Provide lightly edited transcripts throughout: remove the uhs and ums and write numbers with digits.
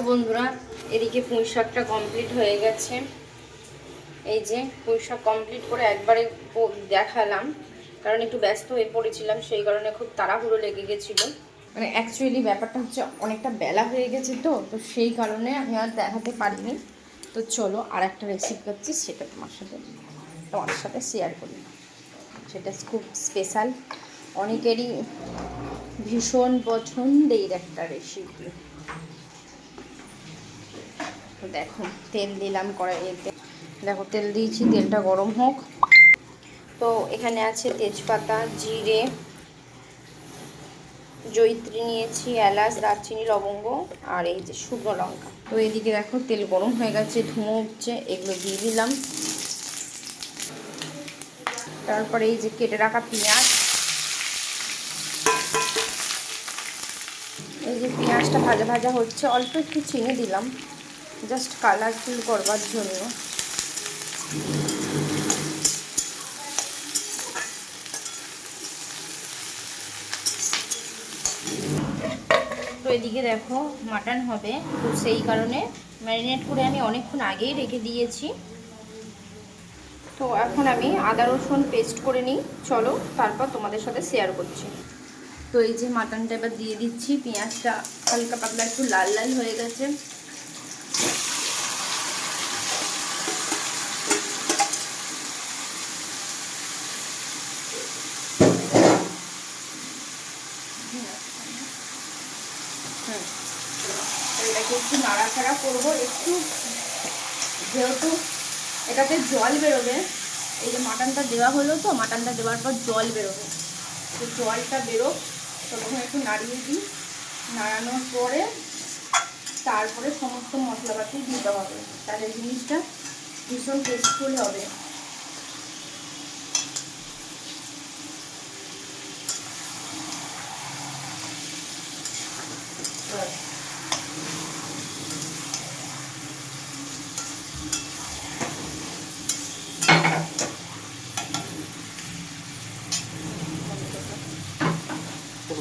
বন্ধুরা, এদিকে পুঁই শাকটা কমপ্লিট হয়ে গেছে। এই যে পুঁই শাক কমপ্লিট করে একবারে দেখালাম, কারণ একটু ব্যস্ত হয়ে পড়েছিলাম, সেই কারণে খুব তাড়াহুড়ো লেগে গেছিলো। মানে অ্যাকচুয়ালি ব্যাপারটা হচ্ছে অনেকটা বেলা হয়ে গেছে, তো সেই কারণে আমি আর দেখাতে পারিনি। তো চলো আর একটা রেসিপি করছি, সেটা তোমার সাথে শেয়ার করি। সেটা খুব স্পেশাল, অনেকেরই ভীষণ পছন্দের একটা রেসিপি। তো দেখো তেল দিলাম কড়াইতে, দেখো তেল দিয়েছি, তেলটা গরম হোক। তো এখানে আছে তেজপাতা, জিরে, জয়িত্রী নিয়েছি, এলাচ, দারচিনি, লবঙ্গ আর এই যে শুকনো লঙ্কা। তো এদিকে দেখো তেল গরম হয়ে গেছে, ধুঁয়ো উঠছে, এগুলো দিয়ে দিলাম। তারপরে এই যে কেটে রাখা পেঁয়াজ, এই যে পেঁয়াজটা ভাজা ভাজা হচ্ছে, অল্প একটু চিনি দিলাম জাস্ট কালারফুল করবার জন্য। তো এদিকে দেখো মাটন হবে, তো সেই কারণে ম্যারিনেট করে আমি অনেকক্ষণ আগেই রেখে দিয়েছি। তো এখন আমি আদা রসুন পেস্ট করে নিই, চলো তারপর তোমাদের সাথে শেয়ার করছি। তো এই যে মাটনটা এবার দিয়ে দিচ্ছি, পেঁয়াজটা হালকা পাতলা একটু লাল লাল হয়ে গেছে। এটাকে একটু নাড়াচাড়া করবো একটু, যেহেতু এটাতে জল বেরোবে। এই যে মাটনটা দেওয়া হলো, তো মাটনটা দেওয়ার পর জল বেরোবে, তো জলটা বেরোক ততক্ষণ একটু নাড়িয়ে দিই। নাড়ানোর পরে তারপরে সমস্ত মশলাপাতি দিতে হবে, তাহলে জিনিসটা ভীষণ টেস্টফুল হবে।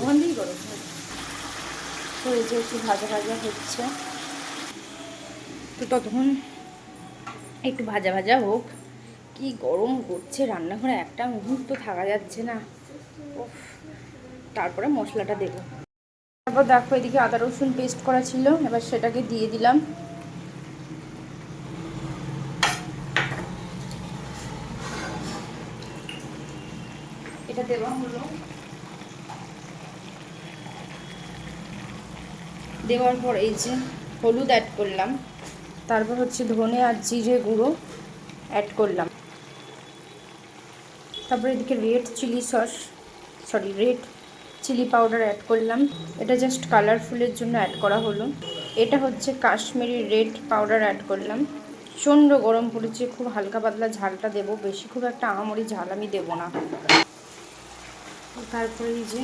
ওখান থেকেই করো। তো এই যে একটু ভাজা ভাজা হচ্ছে, তো ততক্ষণ একটু ভাজা ভাজা হোক। কি গরম করছে রান্নাঘরে, একটা মুহূর্ত থাকা যাচ্ছে না। উফ, তারপরে মশলাটা দেবো। তারপর দেখো এদিকে আদা রসুন পেস্ট করা ছিল, এবার সেটাকে দিয়ে দিলাম। এটা দেওয়া হলো, দেওয়ার পর এই যে হলুদ অ্যাড করলাম, তারপর হচ্ছে ধনে আর জিরে গুঁড়ো অ্যাড করলাম। তারপর এদিকে রেড চিলি পাউডার অ্যাড করলাম। এটা জাস্ট কালারফুলের জন্য অ্যাড করা হলো। এটা হচ্ছে কাশ্মীরি রেড পাউডার অ্যাড করলাম। প্রচণ্ড গরম পড়েছে, খুব হালকা পাতলা ঝালটা দেবো, বেশি খুব একটা আহামরি ঝাল আমি দেবো না। তারপরে এই যে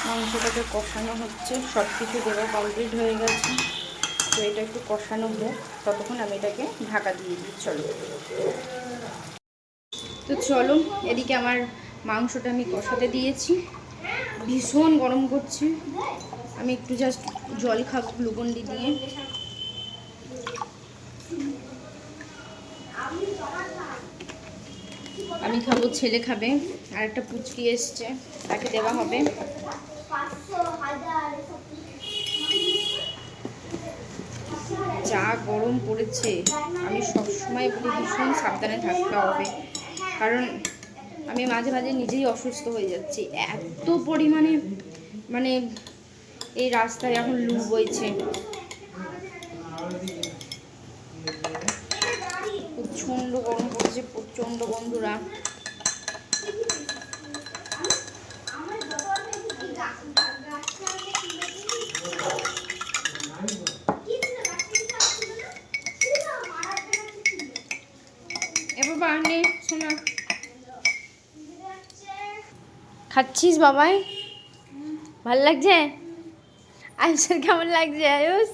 মাংসটাকে কষানো হচ্ছে, সব কিছু দেওয়া কমপ্লিট হয়ে গেছে। তো এটা একটু কষানো হোক, ততক্ষণ আমি এটাকে ঢাকা দিয়ে দিই। তো চলো এদিকে আমার মাংসটা আমি কষাতে দিয়েছি, ভীষণ গরম করছে। আমি একটু জাস্ট জল খাবো গ্লুকন্ডি দিয়ে। আমি খাবো, ছেলে খাবে, আর একটা পুচকি এসছে, তাকে দেওয়া হবে। যা গরম পড়েছে, আমি সবসময় বলি ভীষণ সাবধানে থাকতে হবে, কারণ আমি মাঝে মাঝে নিজেই অসুস্থ হয়ে যাচ্ছি, এত পরিমাণে মানে এই রাস্তায় এখন লু বইছে। প্রচণ্ড গরম পড়েছে, প্রচণ্ড বন্ধুরা। শোনা, খাচ্ছিস বাবাই? ভাল লাগছে? আয়ুষের কেমন লাগছে? আয়ুষ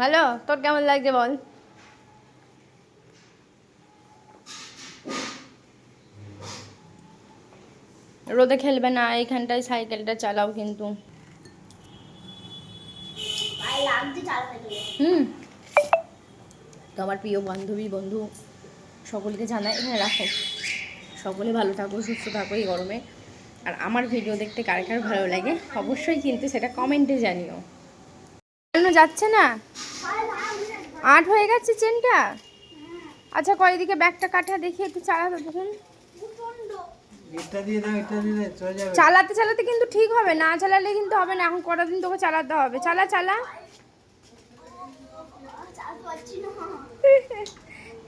ভালো, তোর কেমন লাগছে বল? রোদে খেলবে না, এইখানটায় সাইকেলটা চালাও কিন্তু। হুম। তো আমার প্রিয় বান্ধবী বন্ধু সকলকে জানাই, এখানে রাখো, সকলে ভালো থাকো, সুস্থ থাকো এই গরমে। আর আমার ভিডিও দেখতে কার কার ভালো লাগে অবশ্যই কিন্তু সেটা কমেন্টে জানিও। কেন যাচ্ছে না? 8 হয়ে গেছে চেনটা। আচ্ছা কয়দিকে ব্যাগটা কাটা দেখি একটু চালাতে দেখুন। চালাতে চালাতে কিন্তু ঠিক হবে, না চালালে কিন্তু হবে না। এখন কটা দিন তোকে চালাতে হবে। চালা চালা।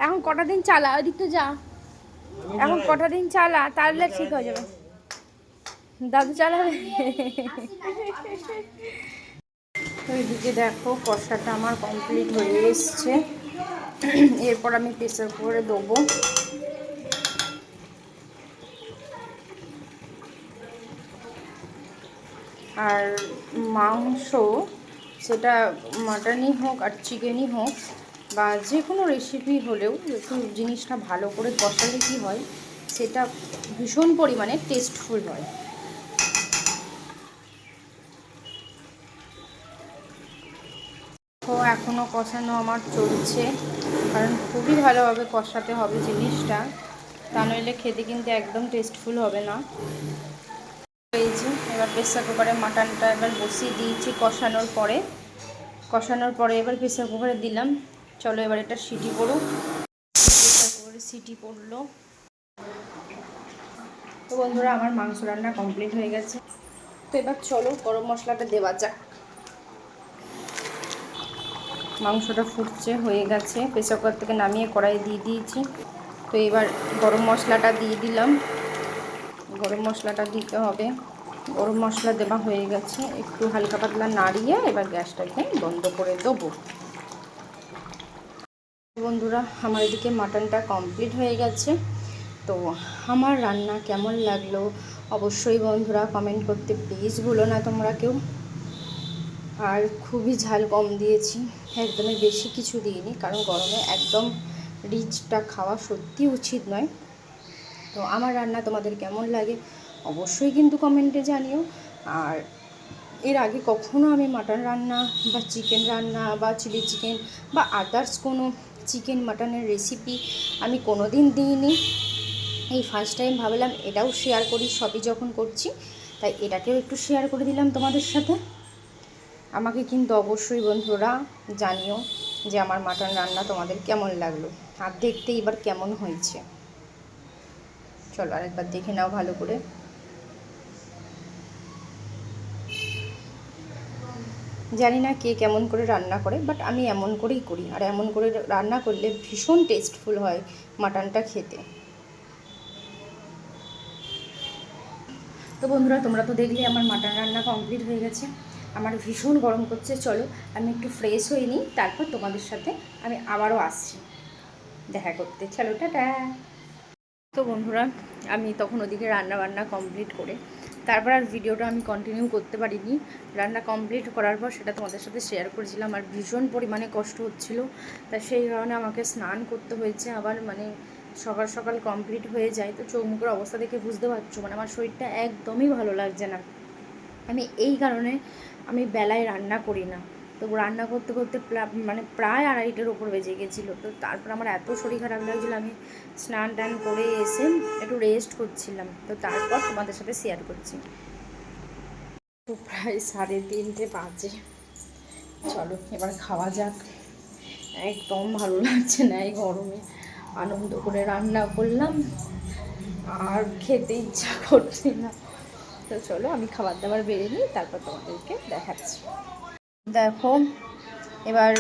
এখন কটা দিন চালা, ওইদিকটা যা। এখন কটা দিন চালা, তাহলে ঠিক হয়ে যাবে। দাদু চালাবে। ওইদিকে দেখো কষাটা আমার কমপ্লিট হয়ে এসছে। এরপর আমি প্রেসার কুকারে দেবো। আর মাংস, সেটা মাটনই হোক আর চিকেনই হোক বা যে কোনো রেসিপি হলেও একটু জিনিসটা ভালো করে কষালে কী হয়, সেটা ভীষণ পরিমাণে টেস্টফুল হয়। তো এখনও কষানো আমার চলছে, কারণ খুবই ভালোভাবে কষাতে হবে জিনিসটা, তা নইলে খেতে কিন্তু একদম টেস্টফুল হবে না। এই যে এবার প্রেসার কুকারে মাটনটা এবার বসিয়ে দিয়েছি কষানোর পরে এবার প্রেসার কুকারে দিলাম। চলো এবার এটা সিটি পড়ুক। প্রেসার কুকারে সিটি পড়লো। তো বন্ধুরা আমার মাংস রান্না কমপ্লিট হয়ে গেছে। তো এবার চলো গরম মশলাটা দেওয়া যাক। মাংসটা ফুটছে, হয়ে গেছে, প্রেসার কুকার থেকে নামিয়ে কড়াই দিয়ে দিয়েছি। তো এবার গরম মশলাটা দিয়ে দিলাম। গরম মশলাটা দিতে হবে। গরম মশলা দেওয়া হয়ে গেছে, একটু হালকা পাতলা নাড়িয়ে এবার গ্যাসটাকে বন্ধ করে দেবো। বন্ধুরা আমার এদিকে মাটনটা কমপ্লিট হয়ে গেছে। তো আমার রান্না কেমন লাগলো অবশ্যই বন্ধুরা কমেন্ট করতে প্লিজ ভুলো না তোমরা কেউ। আর খুবই ঝাল কম দিয়েছি, একদমই বেশি কিছু দিইনি, কারণ গরমে একদম রিচটা খাওয়া সত্যি উচিত নয়। তো আমার রান্না তোমাদের কেমন লাগে অবশ্যই কিন্তু কমেন্টে জানিও। আর এর আগে কখনো আমি মাটন রান্না বা চিকেন রান্না বা চিলি চিকেন বা আদার্স কোনো চিকেন মাটনের রেসিপি আমি কোনো দিন দিইনি। এই ফার্স্ট টাইম ভাবলাম এটাও শেয়ার করি, সবই যখন করছি তাই এটাকেও একটু শেয়ার করে দিলাম তোমাদের সাথে। আমাকে কিন্তু অবশ্যই বন্ধুরা জানিও যে আমার মাটন রান্না তোমাদের কেমন লাগলো, আর দেখতে এবার কেমন হয়েছে। চলো আরেকবার দেখে নাও ভালো করে। জানি না কে কেমন করে রান্না করে, বাট আমি এমন করেই করি, আর এমন করে রান্না করলে ভীষণ টেস্টফুল হয় মাটনটা খেতে। তো বন্ধুরা তোমরা তো দেখলে আমার মাটন রান্না কমপ্লিট হয়ে গেছে। আমার ভীষণ গরম করছে, চলো আমি একটু ফ্রেশ হয়ে নিই, তারপর তোমাদের সাথে আমি আবারও আসছি দেখা করতে। চলো টাটা। তো বন্ধুরা আমি তখন ওদিকে রান্না কমপ্লিট করে তারপর আর ভিডিওটা আমি কন্টিনিউ করতে পারিনি। রান্না কমপ্লিট করার পর সেটা তোমাদের সাথে শেয়ার করেছিলাম, আর ভীষণ পরিমাণে কষ্ট হচ্ছিল, তা সেই কারণে আমাকে স্নান করতে হয়েছে আবার। মানে সকাল সকাল কমপ্লিট হয়ে যায়, তো চোখ মুখের অবস্থা দেখে বুঝতে পারছো মানে আমার শরীরটা একদমই ভালো লাগছে না। আমি এই কারণে আমি বেলায় রান্না করি না। তো রান্না করতে করতে মানে প্রায় 2:30টার ওপর বেজে গেছিলো। তো তারপর আমার এত শরীর খারাপ লাগছিলো, আমি স্নান টান করে এসে একটু রেস্ট করছিলাম। তো তারপর তোমাদের সাথে শেয়ার করছি। তো প্রায় 3:30 বাজে। চলো এবার খাওয়া যাক। একদম ভালো লাগছে না এই গরমে, আনন্দ করে রান্না করলাম আর খেতে ইচ্ছা করছে না। তো চলো আমি খাবার দাবার বেড়ে নিই, তারপর তোমাদেরকে দেখাচ্ছি। দেখো এবার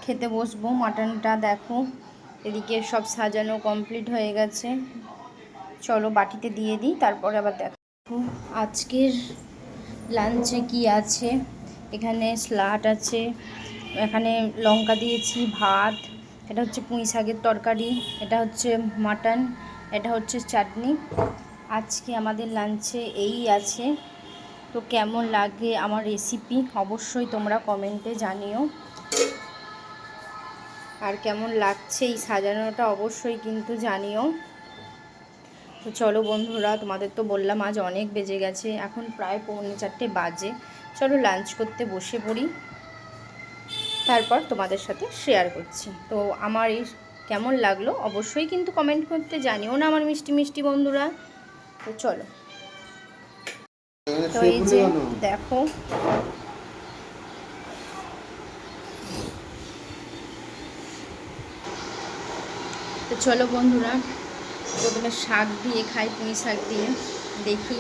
খেতে বসবো। মাটনটা দেখো এদিকে সব সাজানো কমপ্লিট হয়ে গেছে। চলো বাটিতে দিয়ে দিই, তারপর আবার দেখো আজকের লাঞ্চে কি আছে। এখানে স্যালাড আছে, এখানে লঙ্কা দিয়েছি, ভাত, এটা হচ্ছে পুঁই শাকের তরকারি, এটা হচ্ছে মাটন, এটা হচ্ছে চাটনি। আজকে আমাদের লাঞ্চে এই আছে। তো কেমন লাগে আমার রেসিপি অবশ্যই তোমরা কমেন্টে জানিও, আর কেমন লাগছে এই সাজানোটা অবশ্যই কিন্তু জানিও। তো চলো বন্ধুরা তোমাদের তো বললাম আজ অনেক বেজে গেছে, এখন প্রায় 3:45 বাজে। চলো লাঞ্চ করতে বসে পড়ি। তারপর তোমাদের সাথে শেয়ার করছি। তো আমার এই কেমন লাগলো অবশ্যই কিন্তু কমেন্ট করতে জানিও না আমার মিষ্টি মিষ্টি বন্ধুরা। তো চলো, তো এই যে দেখো তো চলো বন্ধুরা, প্রথমে শাক দিয়ে খাই, পুঁই শাক দিয়ে দেখি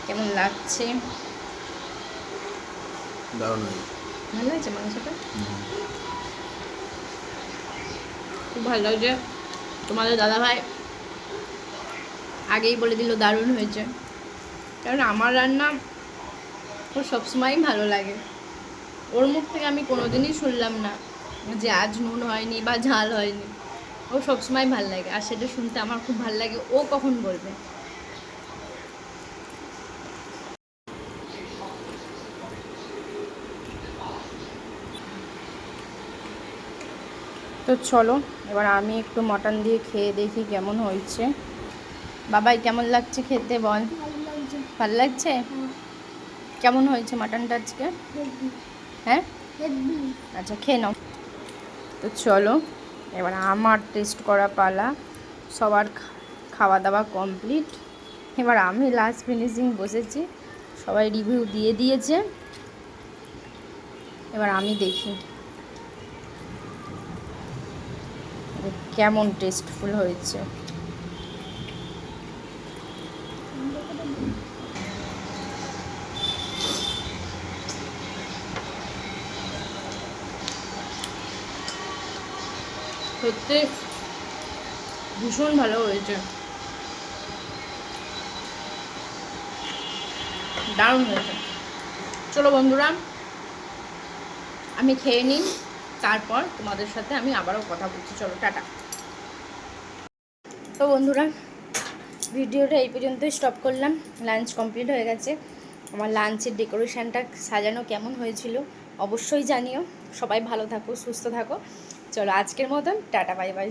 কেমন লাগছে। দারুণ ভালো হয়েছে মাংসটা, খুব ভালো লাগছে। তোমাদের দাদাভাই আগেই বলে দিল দারুণ হয়েছে, কারণ আমার রান্না ওর সবসময়ই ভালো লাগে। ওর মুখ থেকে আমি কোনোদিনই শুনলাম না যে আজ নুন হয়নি বা ঝাল হয়নি। ও সবসময় ভাল লাগে, আর সেটা শুনতে আমার খুব ভাল লাগে। ও কখন বলবে। তো চলো এবার আমি একটু মটন দিয়ে খেয়ে দেখি কেমন হয়েছে। বাবাই কেমন লাগছে খেতে বল। ভালো লাগছে? কেমন হয়েছে মাটনটা আজকে? হ্যাঁ আচ্ছা খেয়ে নাও। তো চলো এবার আমার টেস্ট করা পালা। সবার খাওয়া দাওয়া কমপ্লিট, এবার আমি লাস্ট ফিনিশিং বসেছি। সবাই রিভিউ দিয়ে দিয়েছে, এবার আমি দেখি কেমন টেস্টফুল হয়েছে। সত্যি ভীষণ ভালো হয়েছে, দারুণ হয়েছে। চলো বন্ধুরা আমি খেয়ে নিই, তারপর তোমাদের সাথে আমি আবারও কথা বলছি। চলো টাটা। তো বন্ধুরা ভিডিওটা এই পর্যন্তই স্টপ করলাম। লাঞ্চ কমপ্লিট হয়ে গেছে। আমার লাঞ্চের ডেকোরেশানটা সাজানো কেমন হয়েছিল অবশ্যই জানিও। সবাই ভালো থাকো, সুস্থ থাকো। চলো আজকের মতন টাটা, বাই বাই।